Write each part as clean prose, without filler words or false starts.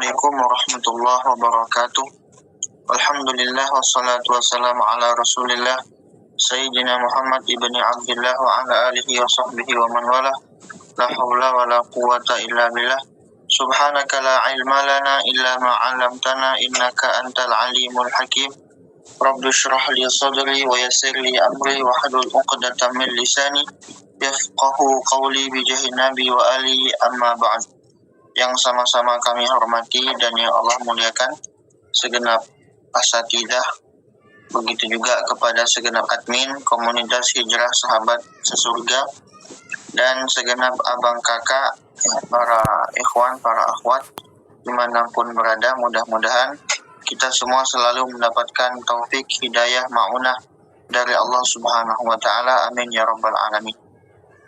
Assalamualaikum warahmatullahi wabarakatuh. Alhamdulillah wassalatu wassalamu ala Rasulillah Sayyidina Muhammad ibni Abdullah wa ala alihi wa sahbihi wa man wala. La haula wa la quwata illa billah. Subhanaka la ilma lana illa ma 'allamtana innaka antal alimul hakim. Rabbi shrah li sadri wa yassir li amri wa hlul 'uqdatam min lisani yafqahu qawli bi jahi nabi wa ali amma ba'd. Yang sama-sama kami hormati dan yang Allah muliakan segenap asatidzah, begitu juga kepada segenap admin komunitas hijrah sahabat sesurga dan segenap abang kakak, para ikhwan, para akhwat dimanapun berada. Mudah-mudahan kita semua selalu mendapatkan taufik, hidayah, ma'unah dari Allah Subhanahu wa ta'ala. Amin ya rabbal alamin.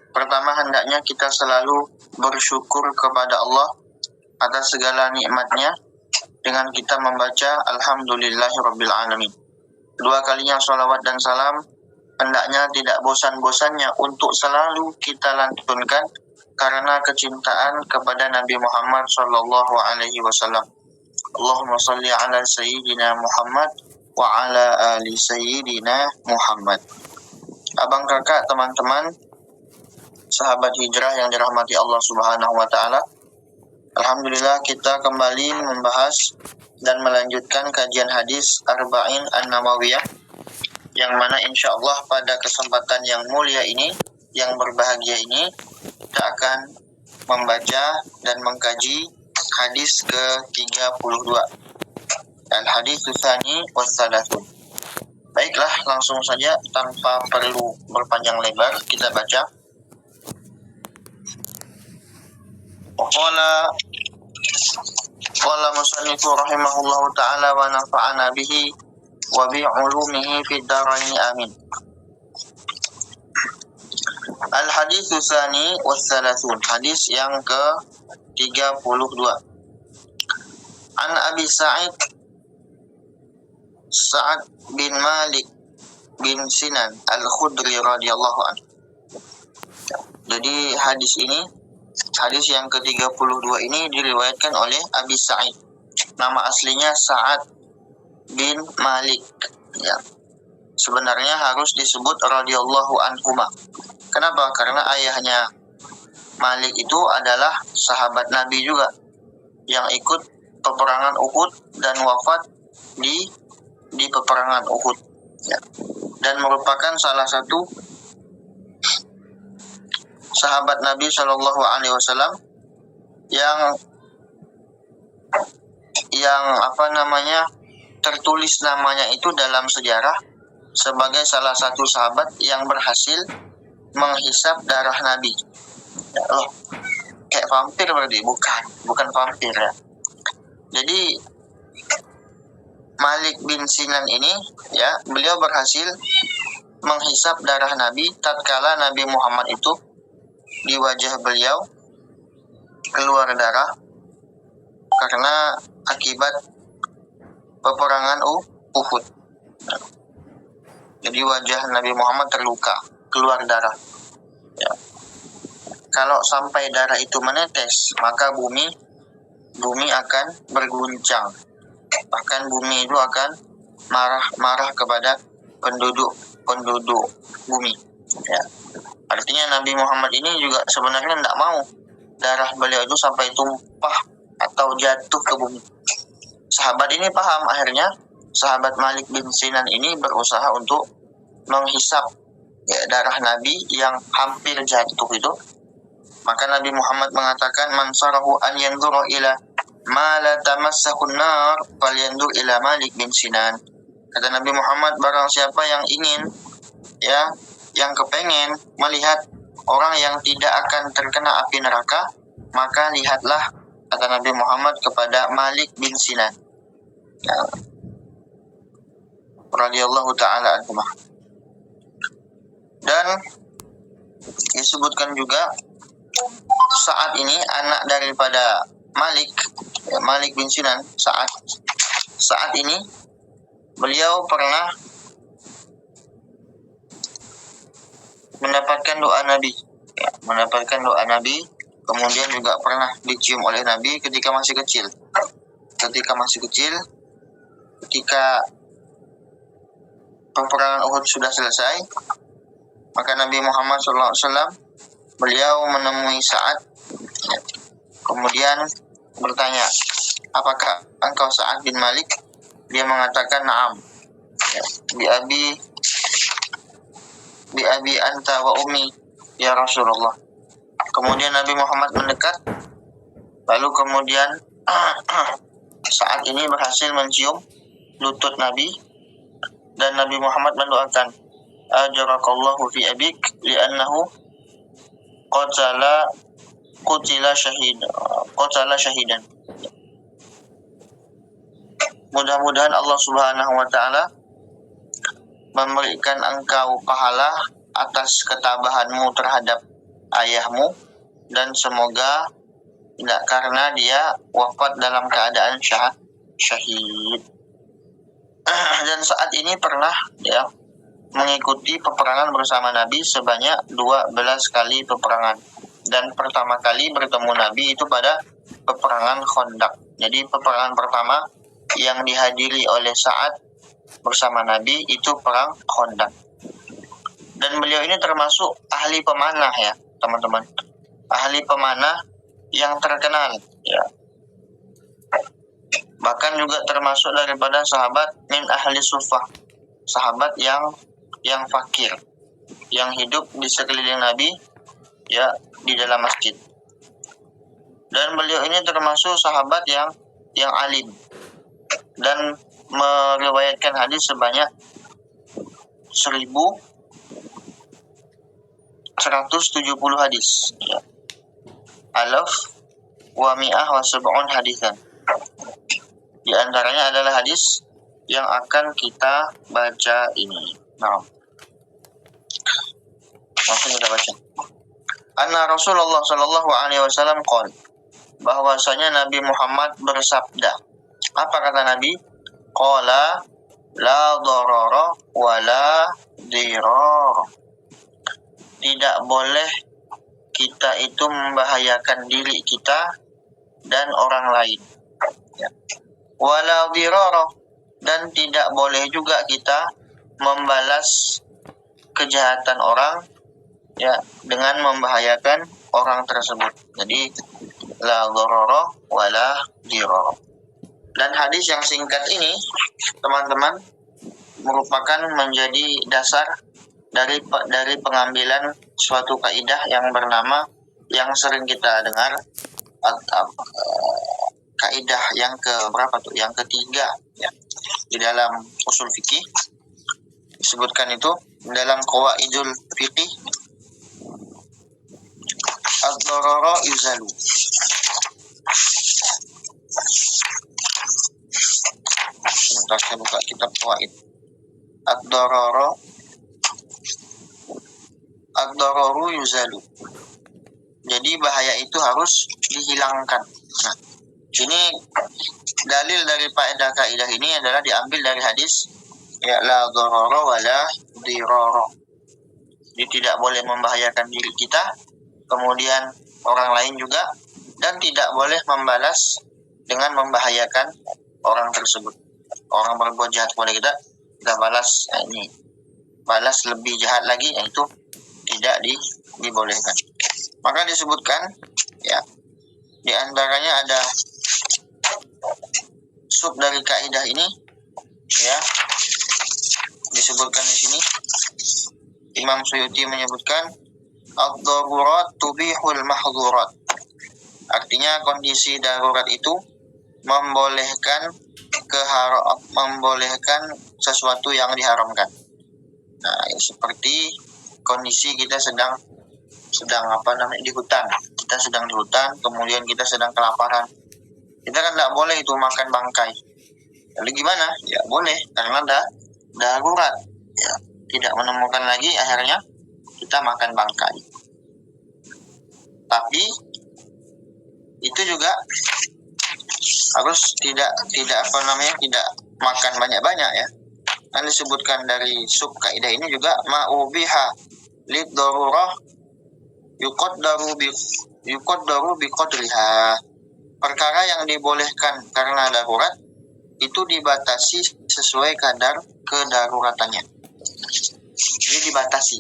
Pertama, hendaknya kita selalu bersyukur kepada Allah atas segala nikmatnya dengan kita membaca Alhamdulillahirabbil alamin. Dua kalinya sholawat dan salam hendaknya tidak bosan-bosannya untuk selalu kita lantunkan karena kecintaan kepada Nabi Muhammad sallallahu alaihi wasallam. Allahumma shalli ala sayyidina Muhammad wa ala ali sayyidina Muhammad. Abang kakak, teman-teman, sahabat hijrah yang dirahmati Allah Subhanahu wa taala. Alhamdulillah kita kembali membahas dan melanjutkan kajian hadis Arba'in An-Nawawiyah, yang mana insyaallah pada kesempatan yang mulia ini, yang berbahagia ini, kita akan membaca dan mengkaji hadis ke-32. Al-hadits tsani was-salatsun. Baiklah, langsung saja tanpa perlu berpanjang lebar kita baca. Qala musannifu rahimahullahu ta'ala wa nafa'ana bihi wa bi 'ulumihi fid dharain amin. Al-hadits tsani was-salatsun. Hadis yang ke-32. An Abi Sa'id bin Malik bin Sinan Al-Khudri radhiyallahu anhu. Jadi hadis yang ke-32 ini diriwayatkan oleh Abi Sa'id. Nama aslinya Sa'ad bin Malik. Ya. Sebenarnya harus disebut radhiyallahu anhuma. Kenapa? Karena ayahnya Malik itu adalah sahabat Nabi juga yang ikut peperangan Uhud dan wafat di peperangan Uhud. Ya. Dan merupakan salah satu sahabat Nabi Shallallahu Alaihi Wasallam yang tertulis namanya itu dalam sejarah sebagai salah satu sahabat yang berhasil menghisap darah Nabi. Oh, kayak vampir berarti? Bukan vampir ya. Jadi Malik bin Sinan ini, ya, beliau berhasil menghisap darah Nabi tatkala Nabi Muhammad itu di wajah beliau keluar darah karena akibat peperangan Uhud. Jadi wajah Nabi Muhammad terluka, keluar darah. Ya. Kalau sampai darah itu menetes, maka bumi akan berguncang. Bahkan bumi itu akan marah kepada penduduk bumi. Ya. Artinya Nabi Muhammad ini juga sebenarnya tidak mau darah beliau itu sampai tumpah atau jatuh ke bumi. Sahabat ini paham, akhirnya sahabat Malik bin Sinan ini berusaha untuk menghisap, ya, darah Nabi yang hampir jatuh itu. Maka Nabi Muhammad mengatakan, man sarahu an yanzura ila ma la tamassahun nar falyanzur ila Malik bin Sinan. Kata Nabi Muhammad, barang siapa yang ingin, ya, yang kepengen melihat orang yang tidak akan terkena api neraka, maka lihatlah, kata Nabi Muhammad, kepada Malik bin Sinan, ya, radhiyallahu ta'ala anhu. Dan disebutkan juga saat ini anak daripada Malik bin Sinan, saat ini beliau pernah mendapatkan doa Nabi, kemudian juga pernah dicium oleh Nabi ketika masih kecil. ketika masih kecil, ketika peperangan Uhud sudah selesai, maka Nabi Muhammad SAW beliau menemui Sa'ad, kemudian bertanya, apakah engkau Sa'ad bin Malik? Dia mengatakan na'am, bi abi anta wa ummi ya Rasulullah. Kemudian Nabi Muhammad mendekat, lalu kemudian saat ini berhasil mencium lutut Nabi, dan Nabi Muhammad mendoakan, ajarakallahu fi abik li'annahu qutila syahidan. Mudah-mudahan Allah Subhanahu wa taala memberikan engkau pahala atas ketabahanmu terhadap ayahmu, dan semoga tidak karena dia wafat dalam keadaan syahid. Dan saat ini pernah mengikuti peperangan bersama Nabi sebanyak 12 kali peperangan. Dan pertama kali bertemu Nabi itu pada peperangan Khandaq. Jadi peperangan pertama yang dihadiri oleh Sa'ad bersama Nabi itu perang Khandaq. Dan beliau ini termasuk ahli pemanah ya, teman-teman. Ahli pemanah yang terkenal ya. Bahkan juga termasuk daripada sahabat min ahli suffah, sahabat yang fakir, yang hidup di sekeliling Nabi ya, di dalam masjid. Dan beliau ini termasuk sahabat yang alim dan meriwayatkan hadis sebanyak 1170 hadis ya. Alaf wa mi'ah wa sab'un hadisan. Di antaranya adalah hadis yang akan kita baca ini. Nah, langsung kita baca. Anna Rasulullah sallallahu alaihi wasallam qala, bahwasanya Nabi Muhammad bersabda. Apa kata Nabi? Qala la darara wa la dirar. Tidak boleh kita itu membahayakan diri kita dan orang lain. Ya. Wala dirara, dan tidak boleh juga kita membalas kejahatan orang ya dengan membahayakan orang tersebut. Jadi la darara wala dirara. Dan hadis yang singkat ini, teman-teman, merupakan menjadi dasar dari pengambilan suatu kaidah yang bernama, yang sering kita dengar, kaidah yang yang ketiga ya, di dalam usul fikih disebutkan itu dalam qawaidul fikih, ad-darara yuzalu. Sebentar saya buka kitab qawaid. Ad-dararu yuzalu. Jadi bahaya itu harus dihilangkan. Nah, ini dalil dari kaidah ini adalah diambil dari hadis ya la darara wala dirara. Jadi tidak boleh membahayakan diri kita, kemudian orang lain juga, dan tidak boleh membalas dengan membahayakan orang tersebut. Orang berbuat jahat kepada kita balas, balas lebih jahat lagi, yaitu tidak dibolehkan. Maka disebutkan ya, di antaranya ada sub dari kaidah ini ya, disebutkan di sini. Imam Suyuti menyebutkan ad-darurat tubihul mahdhurat. Artinya kondisi darurat itu membolehkan sesuatu yang diharamkan. Nah, seperti kondisi kita sedang di hutan. Kita sedang di hutan, kemudian kita sedang kelaparan. Kita kan tidak boleh itu makan bangkai. Lalu gimana? Ya boleh, karena darurat. Ya, tidak menemukan lagi, akhirnya kita makan bangkai. Tapi itu juga harus tidak makan banyak-banyak ya. Kan disebutkan dari sub kaidah ini juga ma'ubiha lid darurah yuqaddaru bi qadriha. perkara yang dibolehkan karena darurat itu dibatasi sesuai kadar kedaruratannya. Jadi dibatasi.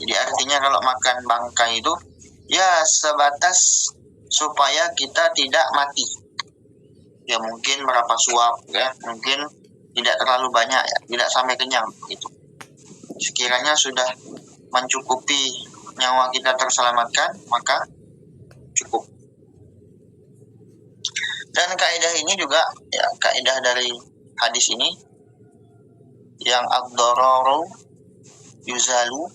Jadi artinya kalau makan bangkai itu ya sebatas supaya kita tidak mati. Ya mungkin berapa suap ya, mungkin tidak terlalu banyak ya, tidak sampai kenyang gitu. Sekiranya sudah mencukupi nyawa kita terselamatkan, maka cukup. Dan kaidah ini juga ya, kaidah dari hadis ini yang ad-dararu yuzalu,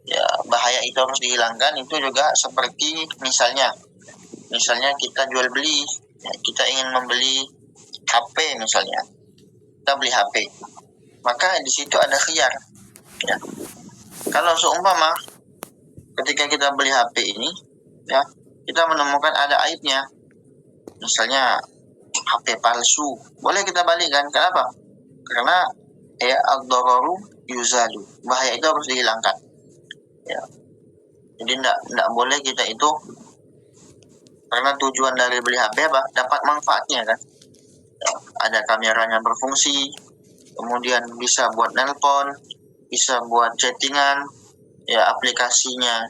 ya bahaya itu harus dihilangkan, itu juga seperti misalnya kita jual beli, ya, kita ingin membeli HP misalnya, kita beli HP, maka di situ ada khiyar. Ya. Kalau seumpama ketika kita beli HP ini, ya kita menemukan ada aibnya, misalnya HP palsu, boleh kita balikan. Kenapa? Karena ya ad-dararu yuzalu, bahaya itu harus dihilangkan. Ya. Jadi tidak boleh kita itu, karena tujuan dari beli HP apa? Dapat manfaatnya kan. Ya, ada kameranya berfungsi, kemudian bisa buat nelpon, bisa buat chattingan, ya aplikasinya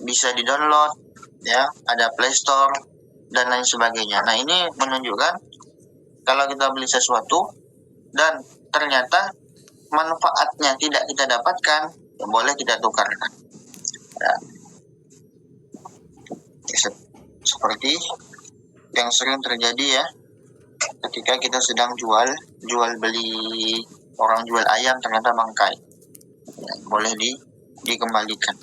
bisa di-download, ya ada Play Store dan lain sebagainya. Nah ini menunjukkan kalau kita beli sesuatu dan ternyata manfaatnya tidak kita dapatkan, ya boleh kita tukarkan. Ya. Seperti yang sering terjadi ya, ketika kita sedang jual beli, orang jual ayam ternyata bangkai, ya, boleh dikembalikan.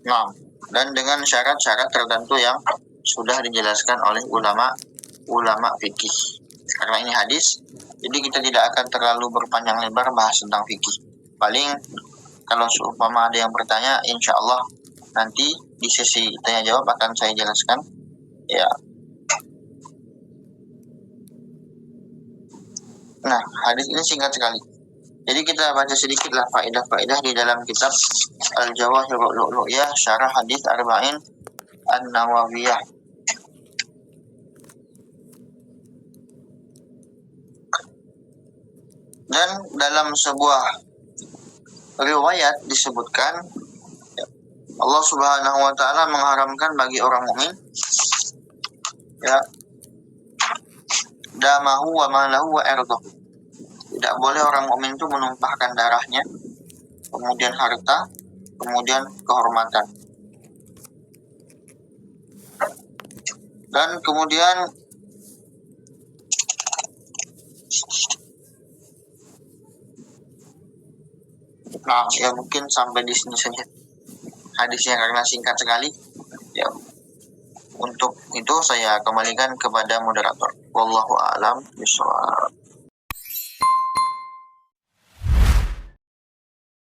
Nah, dan dengan syarat-syarat tertentu yang sudah dijelaskan oleh ulama fikih. Karena ini hadis, jadi kita tidak akan terlalu berpanjang lebar bahas tentang fikih. Paling kalau seumpama ada yang bertanya, insya Allah nanti di sesi tanya jawab akan saya jelaskan. Ya. Nah, hadis ini singkat sekali. Jadi kita baca sedikitlah faedah-faedah di dalam kitab Al-Jawahirul Lu'lu'iyah Syarah Hadis Arba'in An-Nawawiyah. Dan dalam sebuah riwayat disebutkan Allah Subhanahu wa taala mengharamkan bagi orang mukmin ya damahu wa malahu wa irdahu. Tidak boleh orang mukmin itu menumpahkan darahnya, kemudian harta, kemudian kehormatan. Dan kemudian ya mungkin sampai di sini saja hadisnya karena singkat sekali. Ya, untuk itu saya kembalikan kepada moderator. Wallahu a'lam bishawab.